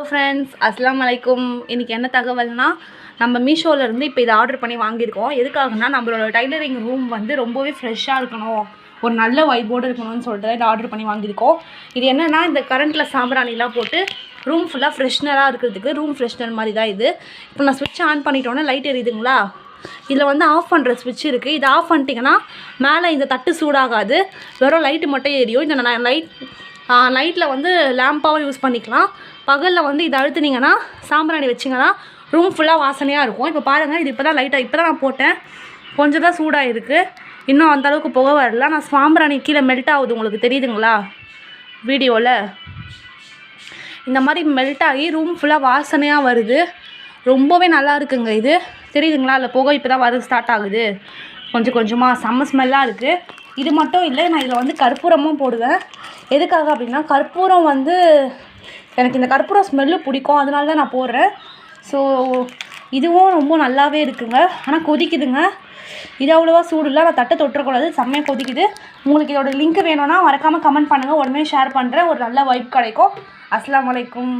Hello friends, அஸ்ஸலாமு அலைக்கும். இன்றைக்கி என்ன தகவல்னா, நம்ம மீஷோவிலேருந்து இப்போ இதை ஆர்டர் பண்ணி வாங்கியிருக்கோம். எதுக்காகனா நம்மளோட டைலரிங் ரூம் வந்து ரொம்பவே ஃப்ரெஷ்ஷாக இருக்கணும், ஒரு நல்ல வைப்போடு இருக்கணும்னு சொல்லிட்டு இதை ஆர்டர் பண்ணி வாங்கியிருக்கோம். இது என்னென்னா, இந்த கரண்ட்டில் சாம்பிராணிலாம் போட்டு ரூம் ஃபுல்லாக ஃப்ரெஷ்னராக இருக்கிறதுக்கு ரூம் ஃப்ரெஷ்னர் மாதிரி தான் இது. இப்போ நான் ஸ்விட்ச் ஆன் பண்ணிட்டோன்னே லைட் எரியுதுங்களா, இதில் வந்து ஆஃப் பண்ணுற ஸ்விட்ச் இருக்குது. இதை ஆஃப் பண்ணிட்டீங்கன்னா மேலே இந்த தட்டு சூடாகாது, வெறும் லைட்டு மட்டும் எரியும். இந்த நைட்டில் வந்து லேம்பாகவும் யூஸ் பண்ணிக்கலாம். பகலில் வந்து இதை அழுத்துனீங்கன்னா சாம்பிராணி வச்சிங்கன்னா ரூம் ஃபுல்லாக வாசனையாக இருக்கும். இப்போ பாருங்கள், இது இப்போ தான் நான் போட்டேன், கொஞ்சம் தான் சூடாக இருக்குது, இன்னும் அந்தளவுக்கு புகை வரல. நான் சாம்பிராணி கீழே மெல்ட் ஆகுது, உங்களுக்கு தெரியுதுங்களா வீடியோவில்? இந்த மாதிரி மெல்ட் ஆகி ரூம் ஃபுல்லாக வாசனையாக வருது, ரொம்பவே நல்லா இருக்குங்க. இது தெரியுதுங்களா, இல்லை புகை இப்போ தான் வர ஸ்டார்ட் ஆகுது கொஞ்சம் கொஞ்சமாக, செம்ம ஸ்மெல்லாக இருக்குது. இது மட்டும் இல்லை, நான் இதில் வந்து கற்பூரமும் போடுவேன். எதுக்காக அப்படின்னா, கற்பூரம் வந்து எனக்கு இந்த கற்பூரம் ஸ்மெல்லு பிடிக்கும், அதனால தான் நான் போடுறேன். ஸோ இதுவும் ரொம்ப நல்லாவே இருக்குங்க. ஆனால் கொதிக்குதுங்க, இது அவ்வளோவா சூடு இல்லை, நான் தட்டை தொட்டுறக்கூடாது, செம்மையாக கொதிக்குது. உங்களுக்கு இதோட லிங்க் வேணும்னா மறக்காமல் கமெண்ட் பண்ணுங்கள், உடனே ஷேர் பண்ணுறேன். ஒரு நல்ல வைப் கிடைக்கும். அஸ்ஸலாமு அலைக்கும்.